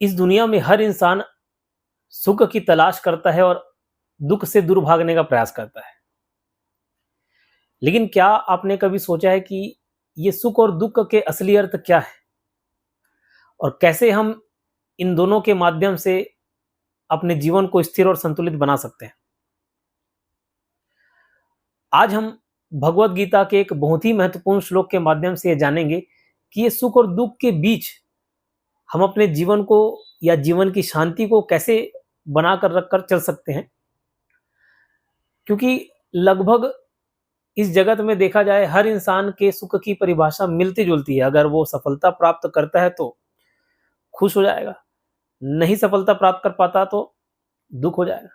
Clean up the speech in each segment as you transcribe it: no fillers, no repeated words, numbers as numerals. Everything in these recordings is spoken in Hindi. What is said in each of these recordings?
इस दुनिया में हर इंसान सुख की तलाश करता है और दुख से दूर भागने का प्रयास करता है। लेकिन क्या आपने कभी सोचा है कि ये सुख और दुख के असली अर्थ क्या है और कैसे हम इन दोनों के माध्यम से अपने जीवन को स्थिर और संतुलित बना सकते हैं? आज हम भगवत गीता के एक बहुत ही महत्वपूर्ण श्लोक के माध्यम से ये जानेंगे कि ये सुख और दुख के बीच हम अपने जीवन को या जीवन की शांति को कैसे बनाकर रखकर चल सकते हैं। क्योंकि लगभग इस जगत में देखा जाए हर इंसान के सुख की परिभाषा मिलती जुलती है। अगर वो सफलता प्राप्त करता है तो खुश हो जाएगा, नहीं सफलता प्राप्त कर पाता तो दुख हो जाएगा,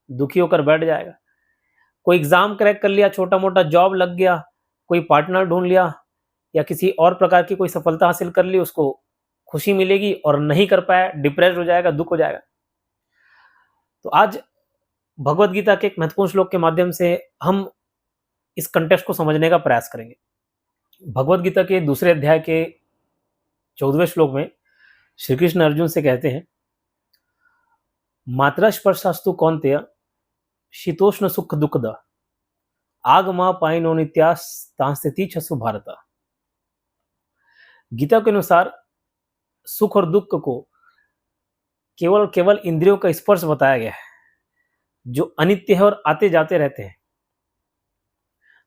दुखी होकर बैठ जाएगा। कोई एग्जाम क्रैक कर लिया, छोटा मोटा जॉब लग गया, कोई पार्टनर ढूंढ लिया या किसी और प्रकार की कोई सफलता हासिल कर ली, उसको खुशी मिलेगी, और नहीं कर पाया डिप्रेस हो जाएगा, दुख हो जाएगा। तो आज भगवत गीता के एक महत्वपूर्ण श्लोक के माध्यम से हम इस कंटेक्स्ट को समझने का प्रयास करेंगे। भगवत गीता के दूसरे अध्याय के 14वें श्लोक में श्री कृष्ण अर्जुन से कहते हैं, मात्रा स्पर्शास्तु कौन्तेय शीतोष्ण सुख दुखद आगमा पाइनो नित्यास्तांस्थिति छसु भारत। गीता के अनुसार सुख और दुख को केवल केवल इंद्रियों का स्पर्श बताया गया है, जो अनित्य है और आते जाते रहते हैं।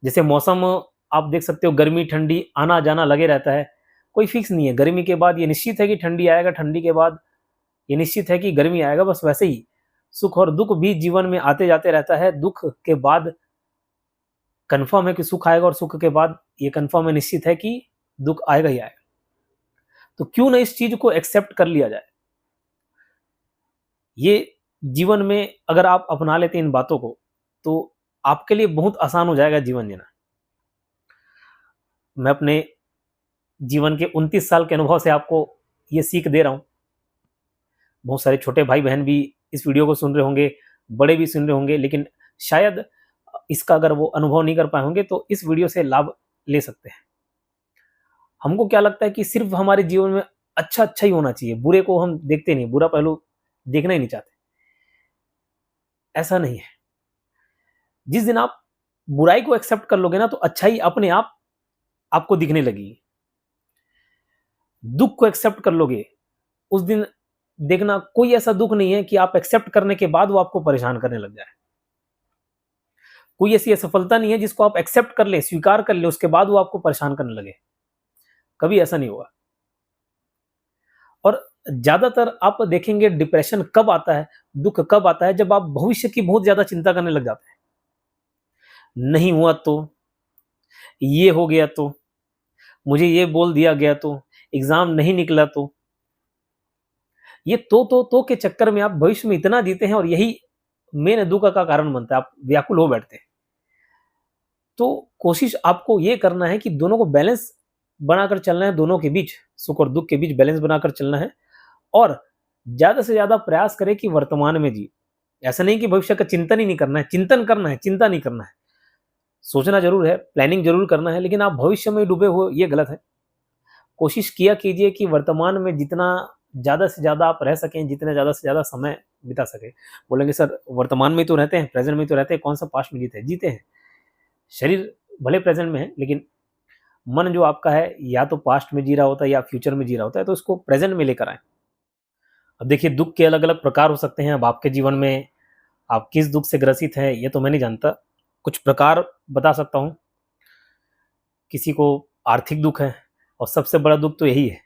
जैसे मौसम आप देख सकते हो, गर्मी ठंडी आना जाना लगे रहता है, कोई फिक्स नहीं है। गर्मी के बाद ये निश्चित है कि ठंडी आएगा, ठंडी के बाद ये निश्चित है कि गर्मी आएगा। बस वैसे ही सुख और दुख भी जीवन में आते जाते रहता है। दुख के बाद कंफर्म है कि सुख आएगा और सुख के बाद ये कंफर्म है, निश्चित है कि दुख आएगा ही आएगा। तो क्यों ना इस चीज को एक्सेप्ट कर लिया जाए। ये जीवन में अगर आप अपना लेते हैं इन बातों को, तो आपके लिए बहुत आसान हो जाएगा जीवन जीना। मैं अपने जीवन के 29 साल के अनुभव से आपको ये सीख दे रहा हूं। बहुत सारे छोटे भाई बहन भी इस वीडियो को सुन रहे होंगे, बड़े भी सुन रहे होंगे, लेकिन शायद इसका अगर वो अनुभव नहीं कर पाए होंगे तो इस वीडियो से लाभ ले सकते हैं। हमको क्या लगता है कि सिर्फ हमारे जीवन में अच्छा अच्छा ही होना चाहिए, बुरे को हम देखते नहीं, बुरा पहलू देखना ही नहीं चाहते। ऐसा नहीं है। जिस दिन आप बुराई को एक्सेप्ट कर लोगे ना, तो अच्छाई अपने आप आपको दिखने लगेगी। दुख को एक्सेप्ट कर लोगे, उस दिन देखना कोई ऐसा दुख नहीं है कि आप एक्सेप्ट करने के बाद वो आपको परेशान करने लग जाए। कोई ऐसी असफलता नहीं है जिसको आप एक्सेप्ट कर ले, स्वीकार कर ले, उसके बाद वो आपको परेशान करने लगे। कभी ऐसा नहीं होगा। और ज्यादातर आप देखेंगे डिप्रेशन कब आता है, दुख कब आता है, जब आप भविष्य की बहुत ज्यादा चिंता करने लग जाते हैं। नहीं हुआ तो, ये हो गया तो, मुझे ये बोल दिया गया तो, एग्जाम नहीं निकला तो, ये तो के चक्कर में आप भविष्य में इतना जीते हैं और यही मेन दुख का कारण बनता है। आप व्याकुल हो बैठते हैं। तो कोशिश आपको ये करना है कि दोनों को बैलेंस बनाकर चलना है, दोनों के बीच, सुख और दुख के बीच बैलेंस बनाकर चलना है। और ज्यादा से ज्यादा प्रयास करें कि वर्तमान में जी। ऐसा नहीं कि भविष्य का चिंतन ही नहीं करना है, चिंतन करना है, चिंता नहीं करना है। सोचना जरूर है, प्लानिंग जरूर करना है, लेकिन आप भविष्य में डूबे हो, ये गलत है। कोशिश किया कीजिए कि वर्तमान में जितना ज्यादा से ज्यादा आप रह सकें, जितना ज्यादा से ज्यादा समय बिता सके। बोलेंगे सर वर्तमान में तो रहते हैं, प्रेजेंट में तो रहते हैं, कौन सा पास्ट में जीते हैं? जीते हैं। शरीर भले प्रेजेंट में है, लेकिन मन जो आपका है या तो पास्ट में जी रहा होता है या फ्यूचर में जी रहा होता है। तो उसको प्रेजेंट में लेकर आए। अब देखिए, दुख के अलग अलग प्रकार हो सकते हैं। अब आपके जीवन में आप किस दुख से ग्रसित हैं ये तो मैं नहीं जानता। कुछ प्रकार बता सकता हूं। किसी को आर्थिक दुख है, और सबसे बड़ा दुख तो यही है,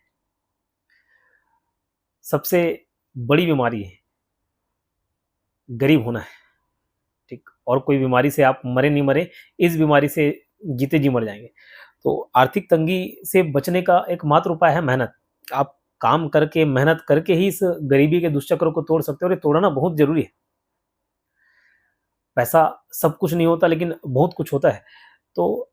सबसे बड़ी बीमारी है, गरीब होना है। ठीक, और कोई बीमारी से आप मरे नहीं मरे, इस बीमारी से जीते जी मर जाएंगे। तो आर्थिक तंगी से बचने का एकमात्र उपाय है मेहनत। आप काम करके, मेहनत करके ही इस गरीबी के दुष्चक्र को तोड़ सकते हो, और ये तोड़ना बहुत जरूरी है। पैसा सब कुछ नहीं होता, लेकिन बहुत कुछ होता है। तो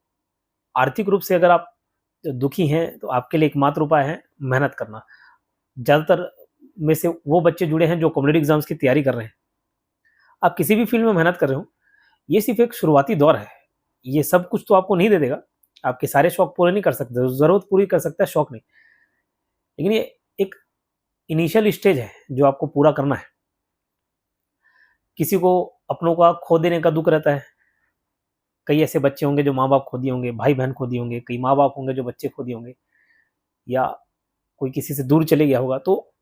आर्थिक रूप से अगर आप दुखी हैं तो आपके लिए एकमात्र उपाय है मेहनत करना। ज्यादातर में से वो बच्चे जुड़े हैं जो कॉम्पिटिटिव एग्जाम्स की तैयारी कर रहे हैं। आप किसी भी फील्ड में मेहनत कर रहे हो, ये सिर्फ एक शुरुआती दौर है। ये सब कुछ तो आपको नहीं दे देगा। आपके सारे शौक पूरे नहीं कर सकते, जरूरत पूरी कर सकता है, शौक नहीं। लेकिन ये एक इनिशियल स्टेज है जो आपको पूरा करना है। किसी को अपनों का खो देने का दुख रहता है, कई ऐसे बच्चे होंगे जो माँ बाप खो दिए होंगे, भाई बहन खो दिए होंगे, कई माँ बाप होंगे जो बच्चे खो दिए होंगे, या कोई किसी से दूर चले गया होगा। तो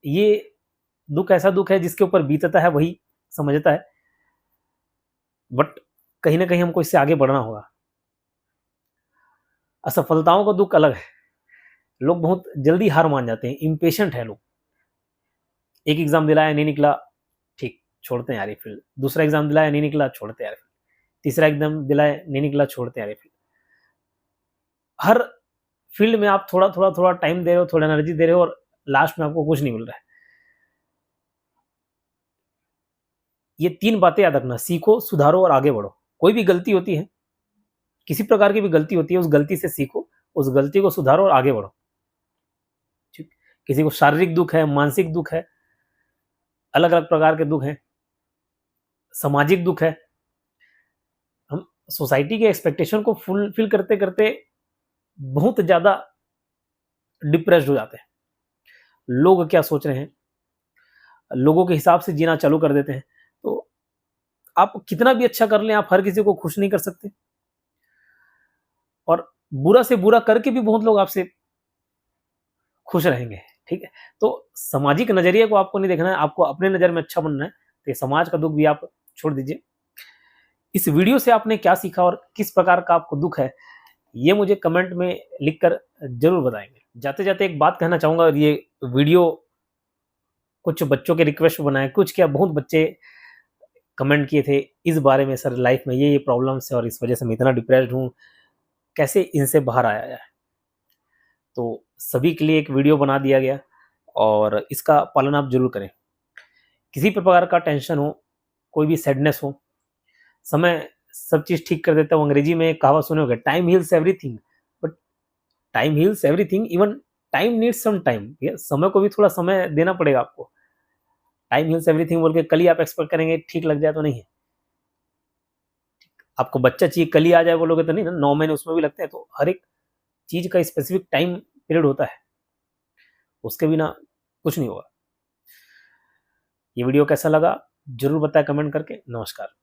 ये दुख ऐसा दुख है जिसके ऊपर बीतता है वही समझता है, बट कहीं ना कहीं हमको इससे आगे बढ़ना होगा। असफलताओं का दुख अलग है, लोग बहुत जल्दी हार मान जाते हैं, इम्पेशेंट है लोग। एक एग्जाम दिलाया नहीं निकला, ठीक, छोड़ते हैं यार ये फील्ड। दूसरा एग्जाम दिलाया नहीं निकला, छोड़ते हैं यार फील्ड। तीसरा एग्जाम दिलाया नहीं निकला, छोड़ते हैं यार फील्ड। हर फील्ड में आप थोड़ा थोड़ा थोड़ा टाइम दे रहे हो, थोड़ा एनर्जी दे रहे हो, और लास्ट में आपको कुछ नहीं मिल रहा है। ये 3 बातें याद रखना, सीखो, सुधारो और आगे बढ़ो। कोई भी गलती होती है, किसी प्रकार की भी गलती होती है, उस गलती से सीखो, उस गलती को सुधारो और आगे बढ़ो। ठीक, किसी को शारीरिक दुख है, मानसिक दुख है, अलग अलग प्रकार के दुख हैं, सामाजिक दुख है। हम सोसाइटी के एक्सपेक्टेशन को फुलफिल करते करते बहुत ज्यादा डिप्रेस्ड हो जाते हैं। लोग क्या सोच रहे हैं, लोगों के हिसाब से जीना चालू कर देते हैं। तो आप कितना भी अच्छा कर लें, आप हर किसी को खुश नहीं कर सकते, और बुरा से बुरा करके भी बहुत लोग आपसे खुश रहेंगे। ठीक है, तो सामाजिक नजरिए को आपको नहीं देखना है, आपको अपने नजर में अच्छा बनना है। तो ये समाज का दुख भी आप छोड़ दीजिए। इस वीडियो से आपने क्या सीखा और किस प्रकार का आपको दुख है, ये मुझे कमेंट में लिखकर जरूर बताएंगे। जाते जाते एक बात कहना चाहूंगा, और ये वीडियो कुछ बच्चों के रिक्वेस्ट बनाए, कुछ क्या बहुत बच्चे कमेंट किए थे इस बारे में, सर लाइफ में ये प्रॉब्लम्स है और इस वजह से मैं इतना डिप्रेस्ड हूँ, कैसे इनसे बाहर आया जाए। तो सभी के लिए एक वीडियो बना दिया गया, और इसका पालन आप जरूर करें। किसी प्रकार का टेंशन हो, कोई भी सैडनेस हो, समय सब चीज ठीक कर देता है। अंग्रेजी में एक कहावत सुने होगे, time heals everything, but time heals everything, even time needs some time. समय को भी थोड़ा समय देना पड़ेगा आपको। टाइम हील्स एवरीथिंग बोल के कल ही आप एक्सपेक्ट करेंगे ठीक लग जाए, तो नहीं है। आपको बच्चा चाहिए कल ही आ जाए बोलोगे तो नहीं ना, 9 महीने उसमें भी लगते हैं। तो हर एक चीज का स्पेसिफिक टाइम पीरियड होता है, उसके बिना कुछ नहीं होगा। ये वीडियो कैसा लगा जरूर बताएं कमेंट करके। नमस्कार।